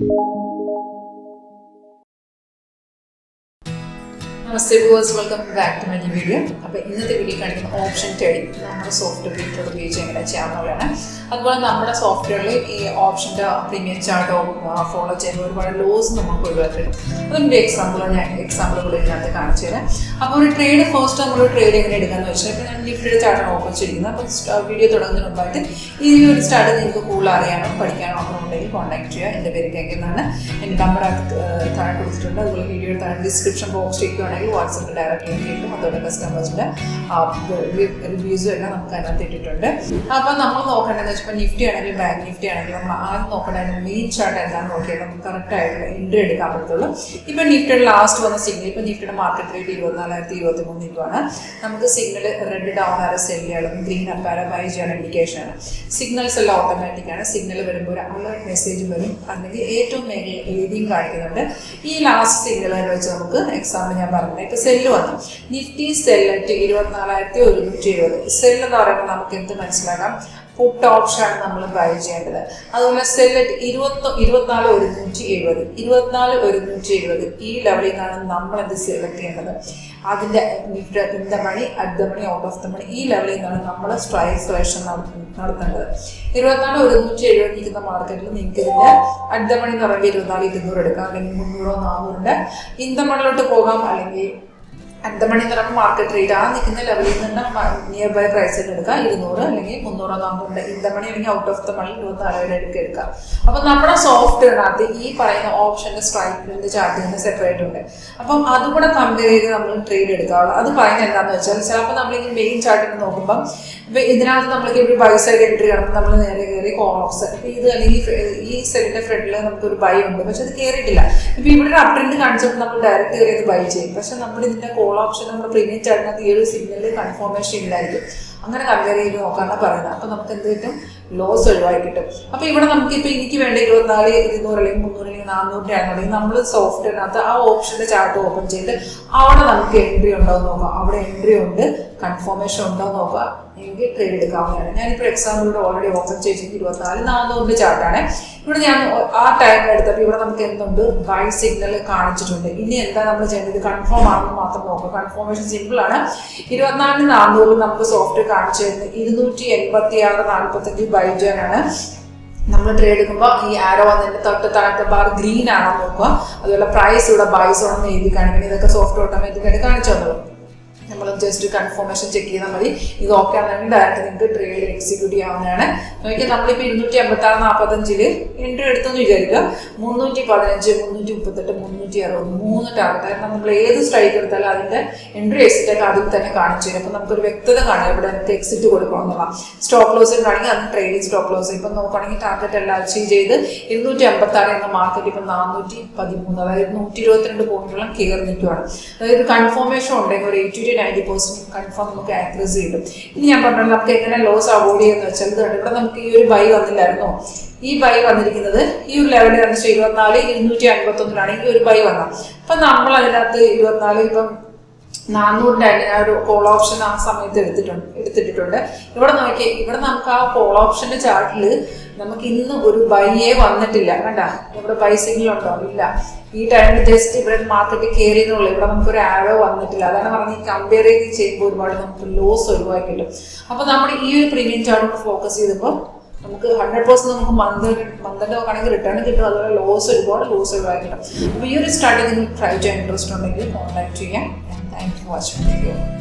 Namaste viewers, welcome back to my new video. അപ്പോൾ ഇന്നത്തെ video കാണിക്കുന്ന ഓപ്ഷൻ ട്രേഡിംഗ് നമ്മുടെ സോഫ്റ്റ്വെയർ വീട്ടിൽ ഉപയോഗിച്ച് എങ്ങനെ ചെയ്യാവുന്നതാണ്. അതുപോലെ നമ്മുടെ സോഫ്റ്റ്വെയറിൽ ഈ ഓപ്ഷൻ്റെ പ്രീമിയം ചാർട്ടോ ഫോളോ ചെയ്യുന്ന ഒരുപാട് ലോസ് നമുക്ക് ഒഴിവാക്കും. അതിൻ്റെ എക്സാമ്പിളുകൾ ഇതിനകത്ത് കാണിച്ചു തരാം. അപ്പോൾ ഒരു ട്രേഡ് ഫസ്റ്റ് നമ്മൾ ട്രേഡ് എങ്ങനെ എടുക്കാമെന്ന് വെച്ചാൽ ഇപ്പോൾ ഞാൻ നിഫ്റ്റിയുടെ ചാർട്ടാണ് ഓപ്പൺ ചെയ്തിരിക്കുന്നത്. അപ്പോൾ വീഡിയോ തുടങ്ങുന്നതിന് മുമ്പായിട്ട് ഈ ഒരു സ്റ്റാർട്ട് നിങ്ങൾക്ക് കൂടുതൽ അറിയാനോ പഠിക്കാനോ ഉണ്ടെങ്കിൽ കോൺടാക്ട് ചെയ്യുക. എൻ്റെ പേര് കേൾക്കുന്നതാണ്. എൻ്റെ നമ്പർ താഴെ കൊടുത്തിട്ടുണ്ട്. അതുപോലെ വീഡിയോയുടെ താഴെ ഡിസ്ക്രിപ്ഷൻ ബോക്സ് ചെയ്യുകയാണെങ്കിൽ വാട്സപ്പിൽ ഡയറക്റ്റ് കിട്ടും. അതുപോലെ കസ്റ്റമേഴ്സിൻ്റെ റിവ്യൂസും എല്ലാം നമുക്ക് അതിനകത്ത് ഇട്ടിട്ടുണ്ട്. അപ്പോൾ നമ്മൾ നോക്കേണ്ടതെന്ന് വെച്ചാൽ നിഫ്റ്റി ആണെങ്കിൽ ബാങ്ക് നിഫ്റ്റി ആണെങ്കിൽ നമ്മൾ ആദ്യം നോക്കേണ്ടത് മെയിൻ ചാർട്ട് എന്താണെന്ന് നോക്കിയാൽ നമുക്ക് കറക്റ്റായിട്ടുള്ള എൻട്രി എടുക്കാൻ പറ്റത്തുള്ളൂ. ഇപ്പോൾ നിഫ്റ്റിയുടെ ലാസ്റ്റ് വന്ന സിഗ്നൽ, ഇപ്പോൾ നിഫ്റ്റിയുടെ മാർക്കറ്റ് റേറ്റ് 24,023 രൂപയാണ്. നമുക്ക് signal red down arrow sell ചെയ്യണം, ഗ്രീൻ അപ്പ് ആരോ ബൈ ചെയ്യാൻ ഇൻഡിക്കേഷനാണ്. സിഗ്നൽസ് എല്ലാം ഓട്ടോമാറ്റിക്കാണ്. സിഗ്നൽ വരുമ്പോൾ ഒരു അലർട്ട് മെസ്സേജ് വരും, അല്ലെങ്കിൽ ഏറ്റവും മേഖല എഴുതിയും കാണിക്കുന്നുണ്ട്. ഈ ലാസ്റ്റ് സിഗ്നൽ വെച്ച് നമുക്ക് എക്സാമ്പിൾ ഞാൻ പറഞ്ഞത് ഇപ്പോൾ സെല്ല് വന്നു. നിഫ്റ്റി സെല്ലിട്ട് 24,170. സെല്ല് എന്ന് പറയുമ്പോൾ നമുക്ക് എന്ത് മനസ്സിലാക്കാം, പുട്ട് ഓപ്ഷനാണ് നമ്മൾ ബൈ ചെയ്യേണ്ടത്. അതുപോലെ സെല്ലിട്ട് 24,170 24,170 ഈ ലെവലിൽ നിന്നാണ് നമ്മൾ എന്ത് സെലക്ട് ചെയ്യേണ്ടത്. അതിൻ്റെ in the money, at the money, out of the money, ഈ ലെവലിൽ നിന്നാണ് നമ്മൾ സ്ട്രൈക്ക് സെലക്ഷൻ നടത്തേണ്ടത്. 24,170 ഇരിക്കുന്ന മാർക്കറ്റിൽ നിങ്ങൾക്ക് ഇതിൻ്റെ അറ്റ് ദ മണി എന്ന് പറയുമ്പോൾ 24,200 എടുക്കാം, അല്ലെങ്കിൽ 300 400 ഇൻ ദ മണിലോട്ട് പോകാം, അല്ലെങ്കിൽ അറ്റ് ദ മണി എന്ന് പറയുമ്പോൾ മാർക്കറ്റ് റേറ്റ് ആ നിൽക്കുന്ന ലെവലിൽ നിന്ന് നിയർ ബൈ പ്രൈസിൽ എടുക്കാം. 200 അല്ലെങ്കിൽ 300 400 ഇൻ ദ മണി, അല്ലെങ്കിൽ ഔട്ട് ഓഫ് ദ മണി 24,000 എടുക്കാം. അപ്പോൾ നമ്മുടെ സോഫ്റ്റ്വെയറിനകത്ത് ഈ പറയുന്ന ഓപ്ഷൻ്റെ സ്ട്രൈക്കിൻ്റെ ചാർട്ടിന് സെപ്പറേറ്റ് ഉണ്ട്. അപ്പം അതുകൂടെ കമ്പയർ ചെയ്ത് നമ്മൾ ട്രേഡ് എടുക്കാവുള്ളൂ. അത് പറയുന്നത് എന്താണെന്ന് വെച്ചാൽ, ചിലപ്പോൾ നമ്മളിങ്ങനെ മെയിൻ ചാർട്ടിൽ നോക്കുമ്പം ഇപ്പോൾ ഇതിനകത്ത് നമ്മൾക്ക് ഒരു ബൈ സൈഡ് എൻട്രി കാണുമ്പോൾ നമ്മൾ നേരെ കയറി കോൾ ഓപ്ഷൻ, ഇപ്പോൾ ഇത് അല്ലെങ്കിൽ ഈ സെല്ലിൻ്റെ ഫ്രണ്ടിൽ നമുക്കൊരു ബൈ ഉണ്ട്, പക്ഷെ അത് കയറിയിട്ടില്ല. ഇപ്പോൾ ഇവിടെ ഒരു അപ് ട്രെൻഡ് കാണിച്ചപ്പോൾ നമ്മൾ ഡയറക്റ്റ് കയറിയത് ബൈ ചെയ്യും. പക്ഷെ നമ്മൾ ഇതിൻ്റെ കോൾ ഓപ്ഷൻ നമ്മുടെ പ്രീമിയം ചാർട്ടിനകത്ത് ഈ ഒരു സിഗ്നലിൽ കൺഫർമേഷൻ ഇല്ലായിരിക്കും. അങ്ങനെ കമ്പയർ ചെയ്ത് നോക്കാനാണ് പറയുന്നത്. അപ്പോൾ നമുക്ക് എന്ത് കിട്ടും, ലോസ് ഒഴിവായി കിട്ടും. അപ്പോൾ ഇവിടെ നമുക്കിപ്പോൾ എനിക്ക് വേണ്ട 24,200 അല്ലെങ്കിൽ 300 അല്ലെങ്കിൽ 400 ആണെന്നുണ്ടെങ്കിൽ നമ്മൾ സോഫ്റ്റ്വെയറിനകത്ത് ആ ഓപ്ഷൻ്റെ ചാർട്ട് ഓപ്പൺ ചെയ്ത് അവിടെ നമുക്ക് എൻട്രി ഉണ്ടോ എന്ന് നോക്കാം. അവിടെ എൻട്രി ഉണ്ട്, കൺഫർമേഷൻ ഉണ്ടോ എന്ന് നോക്കുക, എങ്കിൽ ട്രേഡ് എടുക്കാവുന്നതാണ്. ഞാനിപ്പോൾ എക്സാമ്പിൾ ഇവിടെ ഓൾറെഡി ഓപ്പൺ ചെയ്ത് 24,400 ചാർട്ടാണ്. ഇവിടെ ഞാൻ ആ ടൈം എടുത്തപ്പോൾ ഇവിടെ നമുക്ക് എന്തുണ്ട്, ബൈ സിഗ്നൽ കാണിച്ചിട്ടുണ്ട്. ഇനി എന്താ നമ്മൾ ചെയ്യേണ്ടത്, കൺഫേം ആണെന്ന് മാത്രം നോക്കുക. കൺഫർമേഷൻ സിമ്പിളാണ്. 24,400 നമുക്ക് സോഫ്റ്റ്വെയർ കാണിച്ചു തരുന്നത് 286.45 ബൈ ചെയ്യാനാണ്. നമ്മൾ ട്രേഡ് എടുക്കുമ്പോൾ ഈ ആരോ വന്നതിൻ്റെ തൊട്ട് താഴത്തെ ബാർ ഗ്രീൻ ആണോ നോക്കുക. അതുപോലെ പ്രൈസ് ഇവിടെ ബൈസ് ആണെന്ന് എഴുതി കാണിക്കണം. ഇതൊക്കെ സോഫ്റ്റ്വെയർ ഓട്ടോമാറ്റിക്കായിട്ട് കാണിച്ചു തന്നു. നമ്മൾ ജസ്റ്റ് കൺഫർമേഷൻ ചെക്ക് ചെയ്താൽ മതി. ഇത് ഓക്കെ ആണെങ്കിൽ ഡയറക്റ്റ് നിങ്ങൾക്ക് ട്രേഡ് എക്സിക്യൂട്ട് ചെയ്യാവുന്നതാണ്. നോക്കിയാൽ നമ്മളിപ്പോൾ 286.45 എൻട്രി എടുത്തെന്ന് വിചാരിക്കുക. 315, 338, 360 3 ടാർഗറ്റ്. കാരണം നമ്മൾ ഏത് സ്ട്രൈക്ക് എടുത്താലും അതിൻ്റെ എൻട്രി എക്സിറ്റ് ഒക്കെ അതിൽ തന്നെ കാണിച്ചു തരും. അപ്പോൾ നമുക്കൊരു വ്യക്തത കാണുക ഇവിടെ നമുക്ക് എക്സിറ്റ് കൊടുക്കണമെന്നുള്ള. സ്റ്റോപ്പ് ലോസ് കാണിക്കുക, അത് ട്രേഡിംഗ് സ്റ്റോപ്പ് ലോസ്. ഇപ്പം നോക്കുകയാണെങ്കിൽ ടാർഗറ്റ് എല്ലാം അച്ചീവ് ചെയ്ത് 256 എന്ന മാർക്കറ്റ് ഇപ്പം 413, അതായത് 122 പോയിന്റോളം കയറി നിൽക്കുകയാണ്. അതായത് കൺഫർമേഷൻ ഉണ്ടെങ്കിൽ ഒരു 80-90% കൺഫേം നമുക്ക് ആക്യുറസി കിട്ടും. ഇനി ഞാൻ പറഞ്ഞത് നമുക്ക് എങ്ങനെ ലോസ് അവോയ്ഡ് ചെയ്യുമെന്ന് വെച്ചാൽ, ഇതുണ്ട് ഇവിടെ നമുക്ക് ഈ ഒരു ബൈ വന്നില്ലായിരുന്നോ. ഈ ബൈ വന്നിരിക്കുന്നത് ഈ ഒരു ലെവലിൽ എന്ന് വെച്ചാൽ 24,251 ഈ ഒരു ബൈ വന്ന. അപ്പം നമ്മൾ അതിനകത്ത് 24 ഇപ്പം 400 ആ ഒരു കോൾ ഓപ്ഷൻ ആ സമയത്ത് എടുത്തിട്ടുണ്ട്. ഇവിടെ നോക്കി, ഇവിടെ നമുക്ക് ആ കോൾ ഓപ്ഷന്റെ ചാർട്ടിൽ നമുക്ക് ഇന്ന് ഒരു ബൈയെ വന്നിട്ടില്ല. കണ്ട ഇവിടെ ബൈ സിഗ്നൽ ഉണ്ടോ, ഇല്ല. ഈ ടൈമിൽ ജസ്റ്റ് ഇവിടെ മാർക്കറ്റ് കയറി എന്നുള്ളൂ. ഇവിടെ നമുക്കൊരു ആരോ വന്നിട്ടില്ല. അതാണ് പറഞ്ഞത്, ഈ കമ്പയർ ചെയ്ത് ചെയ്യുമ്പോൾ ഒരുപാട് നമുക്ക് ലോസ് ഒഴിവാക്കി കിട്ടും. അപ്പോൾ നമ്മൾ ഈ ഒരു പ്രീമിയം ചാർട്ട് ഫോക്കസ് ചെയ്തപ്പോൾ നമുക്ക് 100% നമുക്ക് മന്ത് നോക്കുകയാണെങ്കിൽ റിട്ടേൺ കിട്ടും. അതുപോലെ ഒരുപാട് ലോസ് ഒഴിവാക്കി കിട്ടും. അപ്പോൾ ഈ ഒരു സ്ട്രാറ്റജി നിങ്ങൾക്ക് ട്രൈ ചെയ്യാൻ ഇൻട്രസ്റ്റ് ഉണ്ടെങ്കിൽ കോൺടാക്ട് ചെയ്യാം. Thank you for watching the video.